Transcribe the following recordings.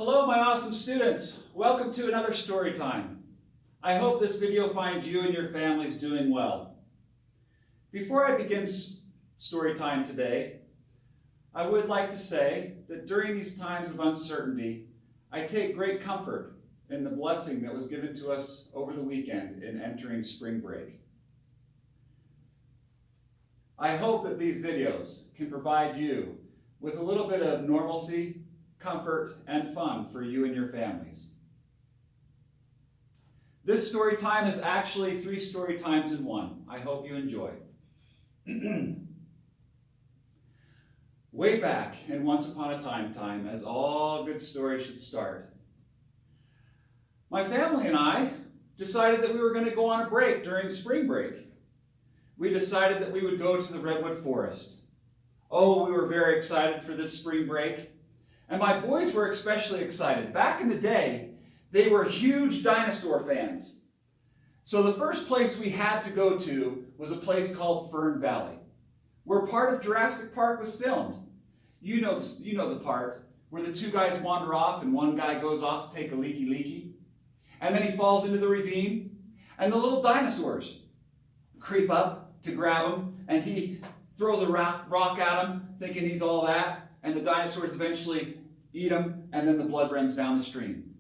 Hello, my awesome students. Welcome to another story time. I hope this video finds you and your families doing well. Before I begin story time today, I would like to say that during these times of uncertainty, I take great comfort in the blessing that was given to us over the weekend in entering spring break. I hope that these videos can provide you with a little bit of normalcy, comfort, and fun for you and your families. This story time is actually 3 story times in one. I hope you enjoy. Way back in Once Upon a Time, as all good stories should start, my family and I decided that we were going to go on a break during spring break. We decided that we would go to the Redwood Forest. Oh, we were very excited for this spring break. And my boys were especially excited. Back in the day, they were huge dinosaur fans. So the first place we had to go to was a place called Fern Valley, where part of Jurassic Park was filmed. You know the part where the 2 guys wander off and one guy goes off to take a leaky. And then he falls into the ravine. And the little dinosaurs creep up to grab him. And he throws a rock at him, thinking he's all that. And the dinosaurs eventually eat him, and then the blood runs down the stream.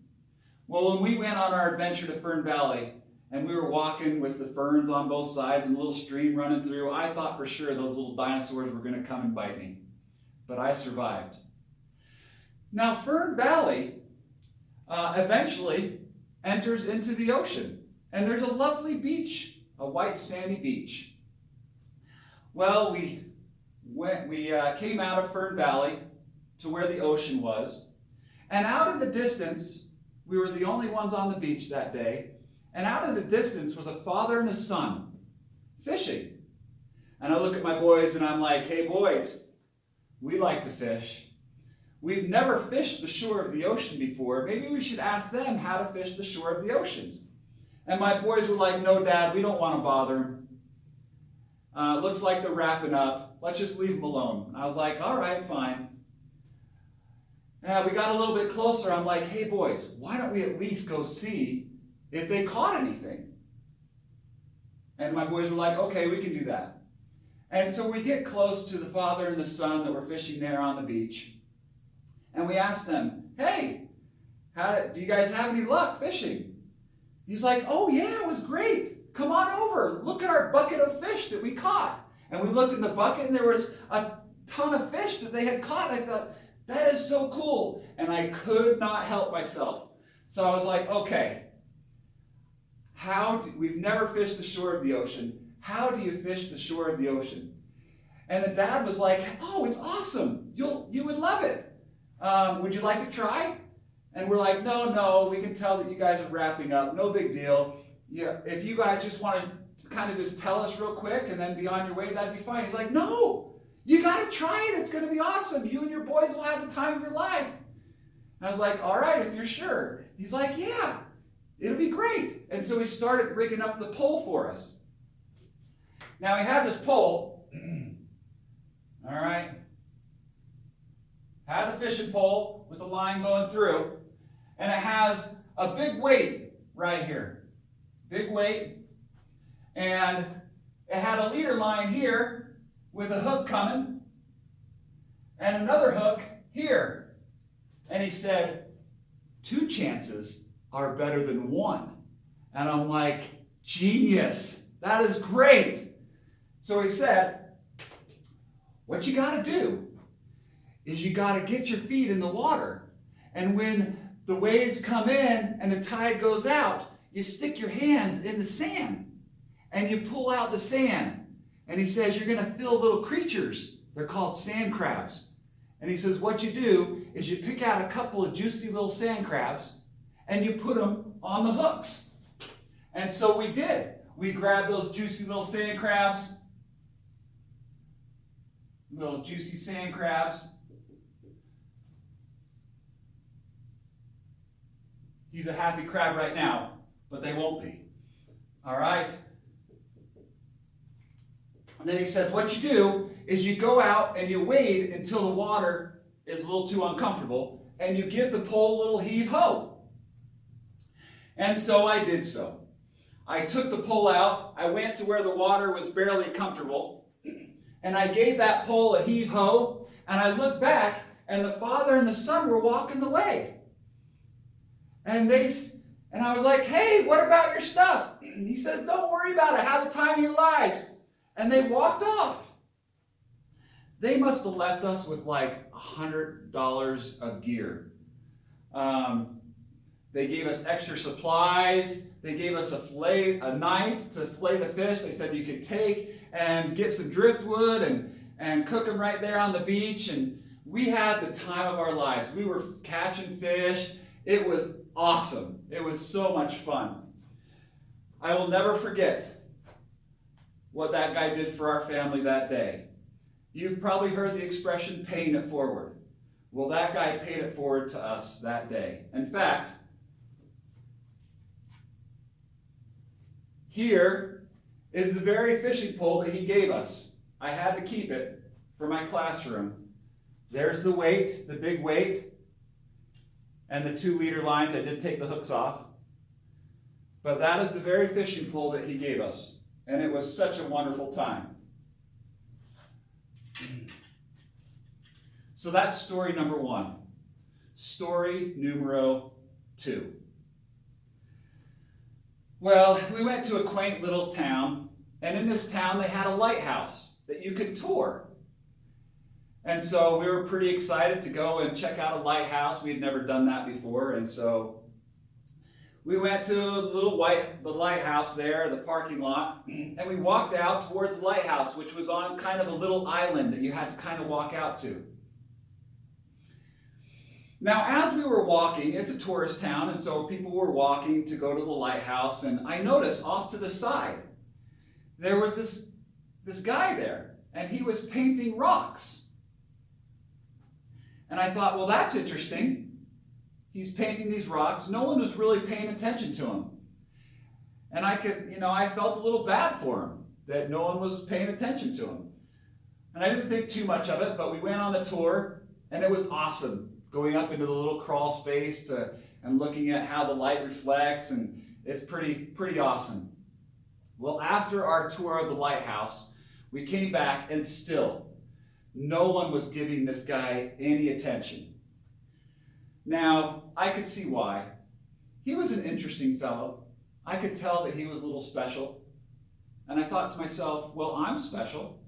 Well, when we went on our adventure to Fern Valley, and we were walking with the ferns on both sides and a little stream running through, I thought for sure those little dinosaurs were going to come and bite me. But I survived. Now, Fern Valley eventually enters into the ocean, and there's a lovely beach, a white sandy beach. Well, we came out of Fern Valley to where the ocean was, and out in the distance, we were the only ones on the beach that day, and out in the distance was a father and a son fishing. And I look at my boys and I'm like, hey boys, we like to fish. We've never fished the shore of the ocean before. Maybe we should ask them how to fish the shore of the oceans. And my boys were like, no Dad, we don't want to bother them. Looks like they're wrapping up. Let's just leave them alone. I was like, all right, fine. We got a little bit closer. I'm like, hey boys, why don't we at least go see if they caught anything? And my boys were like, okay, we can do that. And so we get close to the father and the son that were fishing there on the beach. And we asked them, hey, do you guys have any luck fishing? He's like, oh yeah, it was great. Come on over. Look at our bucket of fish that we caught. And we looked in the bucket and there was a ton of fish that they had caught. I thought, that is so cool. And I could not help myself. So I was like, okay, we've never fished the shore of the ocean. How do you fish the shore of the ocean? And the dad was like, oh, it's awesome. You would love it. Would you like to try? And we're like, no, we can tell that you guys are wrapping up. No big deal. Yeah, if you guys just want to kind of just tell us real quick and then be on your way, that'd be fine. He's like, no. You got to try it. It's going to be awesome. You and your boys will have the time of your life. And I was like, all right, if you're sure. He's like, yeah, it'll be great. And so he started rigging up the pole for us. Now he had this pole. All right. Had the fishing pole with the line going through. And it has a big weight right here. Big weight. And it had a leader line here with a hook coming, and another hook here. And he said, 2 chances are better than 1. And I'm like, genius, that is great. So he said, what you got to do is you got to get your feet in the water. And when the waves come in and the tide goes out, you stick your hands in the sand and you pull out the sand. And he says, you're going to feel little creatures. They're called sand crabs. And he says, what you do is you pick out a couple of juicy little sand crabs and you put them on the hooks. And so we did. We grabbed those juicy little sand crabs. Little juicy sand crabs. He's a happy crab right now, but they won't be. All right? And then he says, what you do is you go out and you wade until the water is a little too uncomfortable, and you give the pole a little heave-ho. And so I did so. I took the pole out, I went to where the water was barely comfortable, and I gave that pole a heave-ho, and I looked back, and the Father and the Son were walking the way. And I was like, hey, what about your stuff? And he says, don't worry about it, have the time of your lives. And they walked off. They must have left us with like $100 of gear. They gave us extra supplies. They gave us a knife to fillet the fish. They said you could take and get some driftwood and cook them right there on the beach. And we had the time of our lives. We were catching fish. It was awesome. It was so much fun. I will never forget what that guy did for our family that day. You've probably heard the expression paying it forward. Well, that guy paid it forward to us that day. In fact, here is the very fishing pole that he gave us. I had to keep it for my classroom. There's the weight, the big weight, and the 2-liter lines. I did take the hooks off. But that is the very fishing pole that he gave us. And it was such a wonderful time. So that's story number 1. Story numero 2. Well, we went to a quaint little town, and in this town they had a lighthouse that you could tour. And so we were pretty excited to go and check out a lighthouse. We had never done that before, and so we went to the lighthouse there, the parking lot, and we walked out towards the lighthouse, which was on kind of a little island that you had to kind of walk out to. Now, as we were walking, it's a tourist town, and so people were walking to go to the lighthouse, and I noticed off to the side, there was this guy there, and he was painting rocks. And I thought, well, that's interesting. He's painting these rocks. No one was really paying attention to him. And I felt a little bad for him that no one was paying attention to him. And I didn't think too much of it, but we went on the tour, and it was awesome. Going up into the little crawl space and looking at how the light reflects, and it's pretty awesome. Well, after our tour of the lighthouse, we came back, and still, no one was giving this guy any attention. Now, I could see why. He was an interesting fellow. I could tell that he was a little special. And I thought to myself, well, I'm special.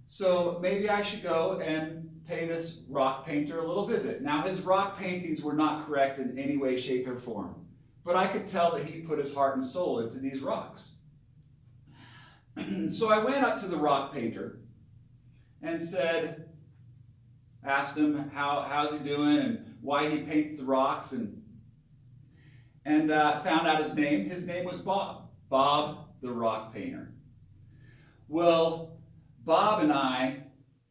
So maybe I should go and pay this rock painter a little visit. Now, his rock paintings were not correct in any way, shape, or form. But I could tell that he put his heart and soul into these rocks. So I went up to the rock painter and asked him how's he doing and why he paints the rocks, and found out his name. His name was Bob the rock painter. Well, Bob and I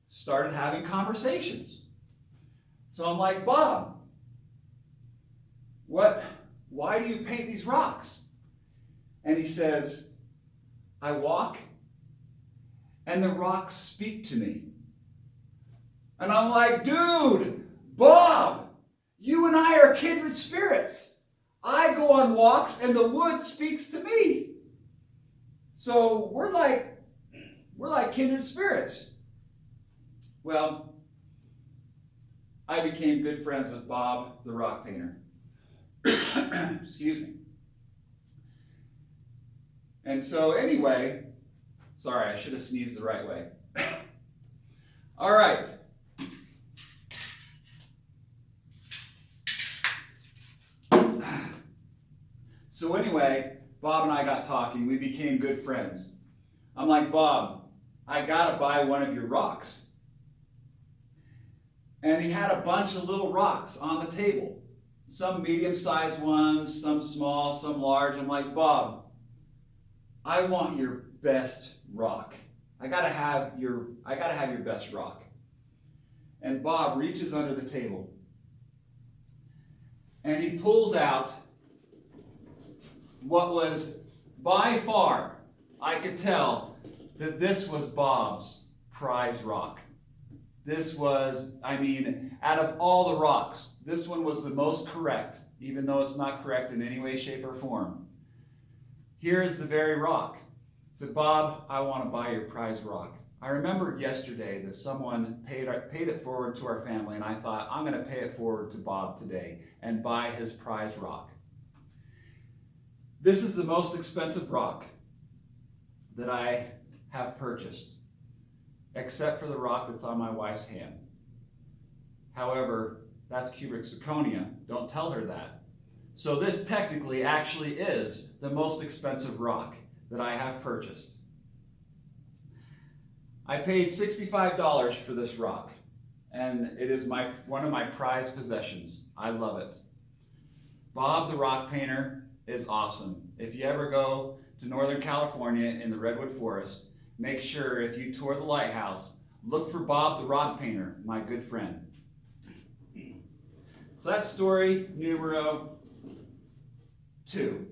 started having conversations. So I'm like, Bob, why do you paint these rocks? And he says, I walk and the rocks speak to me. And I'm like, dude, Bob, you and I are kindred spirits. I go on walks and the wood speaks to me. So we're like kindred spirits. Well, I became good friends with Bob the rock painter. Excuse me. And so anyway, sorry, I should have sneezed the right way. All right. So anyway, Bob and I got talking. We became good friends. I'm like, Bob, I gotta buy one of your rocks. And he had a bunch of little rocks on the table. Some medium-sized ones, some small, some large. I'm like, Bob, I want your best rock. I gotta have your best rock. And Bob reaches under the table and he pulls out what was by far, I could tell that this was Bob's prize rock. This was, out of all the rocks, this one was the most correct, even though it's not correct in any way, shape, or form. Here's the very rock. I said, Bob, I want to buy your prize rock. I remembered yesterday that someone paid it forward to our family, and I thought, I'm going to pay it forward to Bob today and buy his prize rock. This is the most expensive rock that I have purchased, except for the rock that's on my wife's hand. However, that's cubic zirconia. Don't tell her that. So this technically actually is the most expensive rock that I have purchased. I paid $65 for this rock, and it is one of my prized possessions. I love it. Bob the rock painter is awesome. If you ever go to Northern California in the Redwood Forest, make sure if you tour the lighthouse, look for Bob the rock painter, my good friend. So that's story numero 2.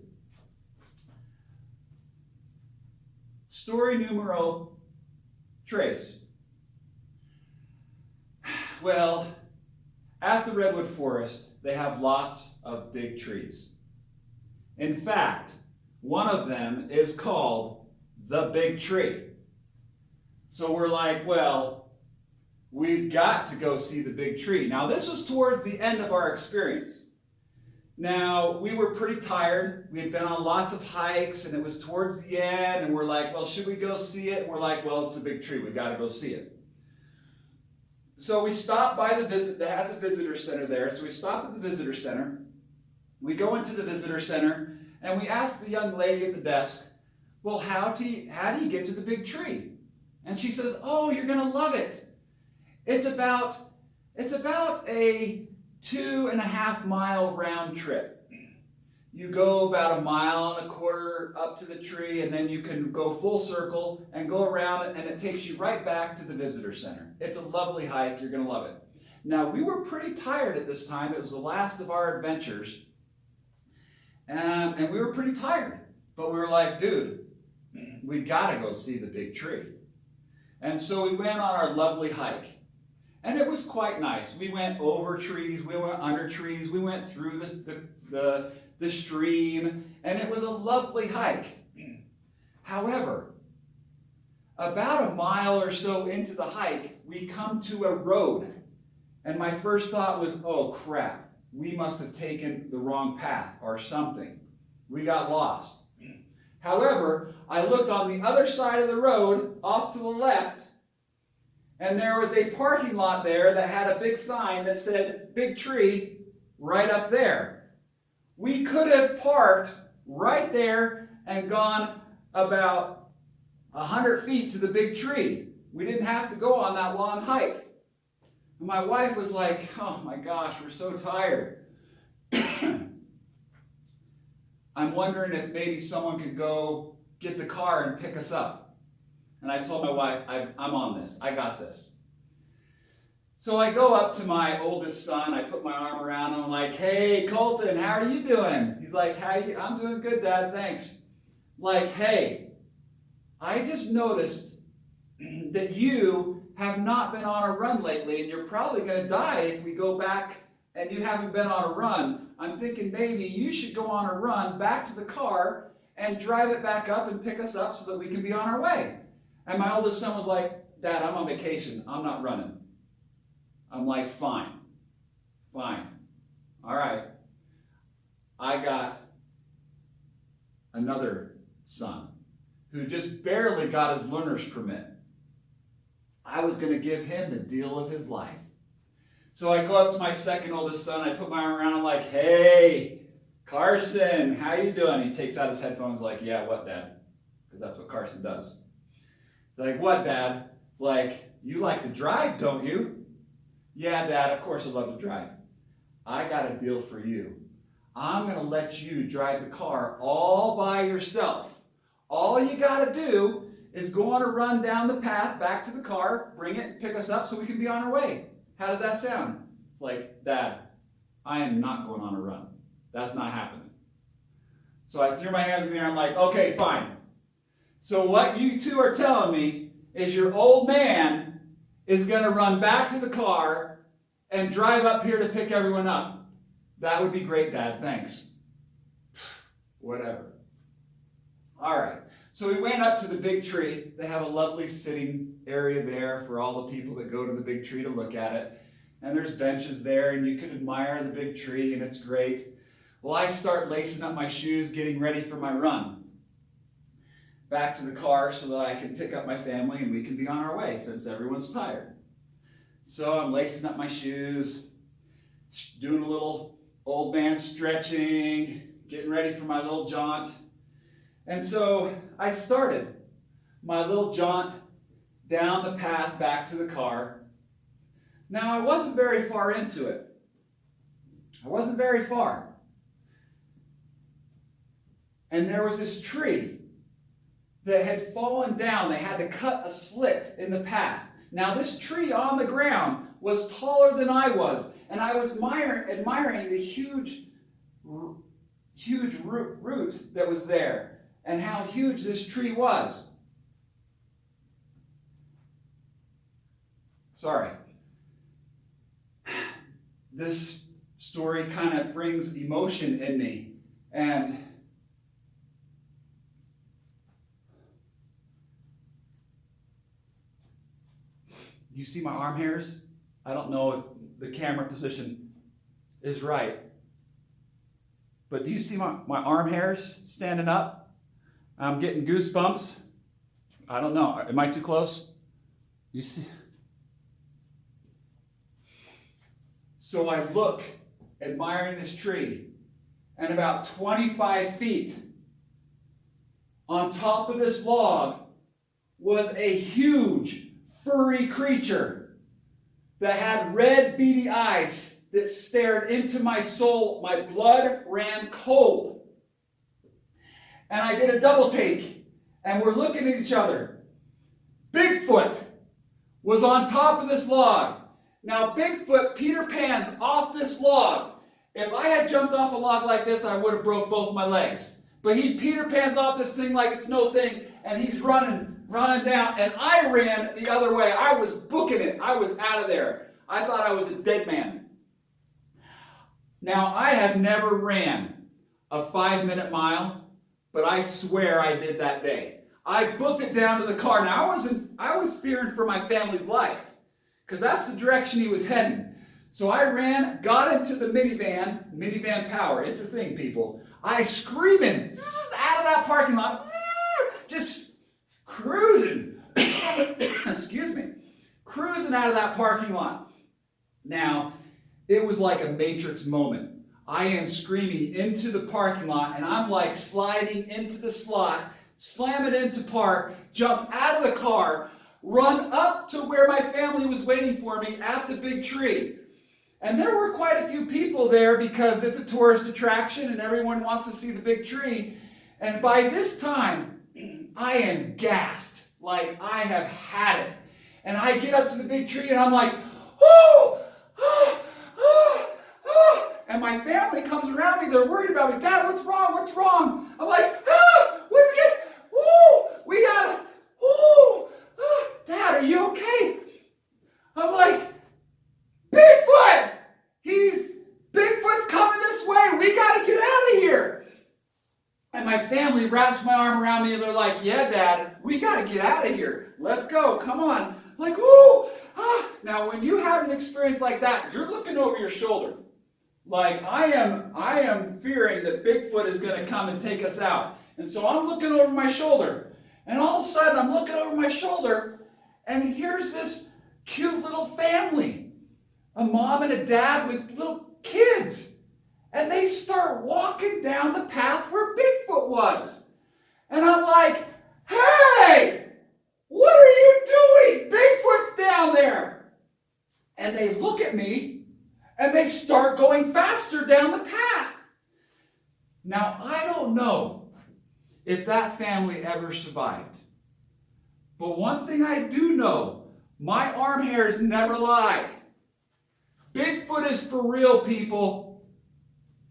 Story numero 3. Well, at the Redwood Forest, they have lots of big trees. In fact, one of them is called the Big Tree. So we're like, well, we've got to go see the Big Tree. Now, this was towards the end of our experience. Now, we were pretty tired. We had been on lots of hikes, and it was towards the end, and we're like, well, should we go see it? And we're like, well, it's the Big Tree. We've got to go see it. So we stopped by that has a visitor center there. So we stopped at the visitor center. We go into the visitor center, and we ask the young lady at the desk, well, how do you get to the Big Tree? And she says, oh, you're going to love it. It's about a 2.5 mile round trip. You go about 1.25 miles up to the tree, and then you can go full circle and go around it, and it takes you right back to the visitor center. It's a lovely hike. You're going to love it. Now, we were pretty tired at this time. It was the last of our adventures. And we were pretty tired. But we were like, dude, we got to go see the Big Tree. And so we went on our lovely hike. And it was quite nice. We went over trees, we went under trees, we went through the stream, and it was a lovely hike. However, about 1 mile or so into the hike, we come to a road. And my first thought was, oh crap, we must have taken the wrong path or something. We got lost. However, I looked on the other side of the road, off to the left, and there was a parking lot there that had a big sign that said, Big Tree, right up there. We could have parked right there and gone about 100 feet to the Big Tree. We didn't have to go on that long hike. And my wife was like, oh my gosh, we're so tired. I'm wondering if maybe someone could go get the car and pick us up. And I told my wife, I'm on this. I got this. So I go up to my oldest son. I put my arm around him. I'm like, hey, Colton, how are you doing? He's like, I'm doing good, Dad. Thanks. Like, hey, I just noticed that you have not been on a run lately, and you're probably going to die if we go back and you haven't been on a run. I'm thinking maybe you should go on a run back to the car and drive it back up and pick us up so that we can be on our way. And my oldest son was like, Dad, I'm on vacation. I'm not running. I'm like, fine. All right. I got another son who just barely got his learner's permit. I was going to give him the deal of his life. So I go up to my second oldest son. I put my arm around him like, hey, Carson, how you doing? He takes out his headphones like, yeah, what, Dad? Because that's what Carson does. It's like, what, Dad? It's like, you like to drive, don't you? Yeah, Dad, of course I love to drive. I got a deal for you. I'm going to let you drive the car all by yourself. All you got to do is go on a run down the path back to the car, bring it, pick us up so we can be on our way. How does that sound? It's like, Dad, I am not going on a run. That's not happening. So I threw my hands in the air. I'm like, okay, fine. So what you two are telling me is your old man is going to run back to the car and drive up here to pick everyone up. That would be great, Dad. Thanks. Whatever. All right. So we went up to the big tree. They have a lovely sitting area there for all the people that go to the big tree to look at it. And there's benches there, and you can admire the big tree, and it's great. Well, I start lacing up my shoes, getting ready for my run back to the car so that I can pick up my family and we can be on our way since everyone's tired. So I'm lacing up my shoes, doing a little old man stretching, getting ready for my little jaunt. And so I started my little jaunt down the path back to the car. Now, I wasn't very far into it. I wasn't very far. And there was this tree that had fallen down. They had to cut a slit in the path. Now, this tree on the ground was taller than I was, and I was admiring the huge root that was there and how huge this tree was. Sorry. This story kind of brings emotion in me, and you see my arm hairs? I don't know if the camera position is right. But do you see my arm hairs standing up? I'm getting goosebumps. I don't know. Am I too close? You see? So I look, admiring this tree, and about 25 feet on top of this log was a huge furry creature that had red beady eyes that stared into my soul. My blood ran cold. And I did a double take, and we're looking at each other. Bigfoot was on top of this log. Now, Bigfoot Peter Pan's off this log. If I had jumped off a log like this, I would have broke both my legs. But he Peter Pan's off this thing like it's no thing, and he's running down, and I ran the other way. I was booking it. I was out of there. I thought I was a dead man. Now, I have never ran a 5-minute mile, but I swear I did that day. I booked it down to the car. Now, I was fearing for my family's life, because that's the direction he was heading. So I ran, got into the minivan power. It's a thing, people. I screaming out of that parking lot, just cruising, excuse me, cruising out of that parking lot. Now, it was like a Matrix moment. I am screaming into the parking lot, and I'm like sliding into the slot, slam it into park, jump out of the car, run up to where my family was waiting for me at the big tree. And there were quite a few people there because it's a tourist attraction and everyone wants to see the big tree. And by this time, I am gassed, like I have had it. And I get up to the big tree and I'm like, oh, oh, oh, oh. And my family comes around me, they're worried about me. Dad, what's wrong? What's wrong? I'm like, what's it? Woo, we gotta, woo, Dad, are you okay? I'm like, Bigfoot! Bigfoot's coming this way. We gotta get out of here. And my family wraps my arm around me and they're like, yeah, Dad, we gotta get out of here. Let's go, come on. I'm like, ooh, Now, when you have an experience like that, you're looking over your shoulder. Like, I am fearing that Bigfoot is gonna come and take us out. And so I'm looking over my shoulder. And all of a sudden, I'm looking over my shoulder, and here's this cute little family. A mom and a dad with little kids. And they start walking down the path where Bigfoot was. And I'm like, hey, what are you doing? Bigfoot's down there. And they look at me, and they start going faster down the path. Now, I don't know if that family ever survived. But one thing I do know, my arm hairs never lie. Bigfoot is for real, people.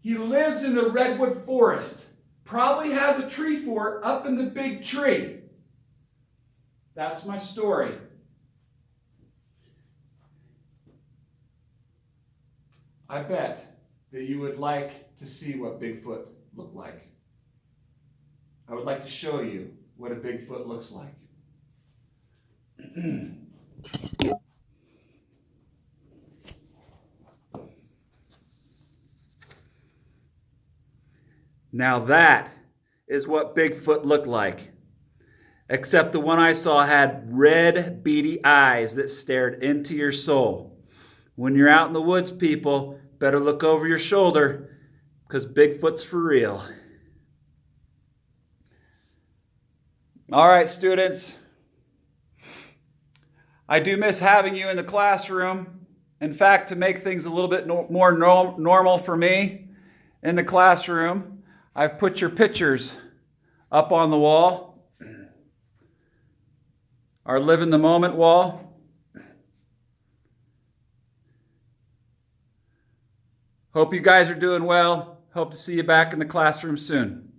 He lives in the redwood forest. Probably has a tree fort up in the big tree. That's my story. I bet that you would like to see what Bigfoot looked like. I would like to show you what a Bigfoot looks like. Now that is what Bigfoot looked like. Except the one I saw had red, beady eyes that stared into your soul. When you're out in the woods, people, better look over your shoulder, because Bigfoot's for real. All right, students. I do miss having you in the classroom. In fact, to make things a little bit more normal for me in the classroom, I've put your pictures up on the wall. Our Live in the Moment wall. Hope you guys are doing well. Hope to see you back in the classroom soon.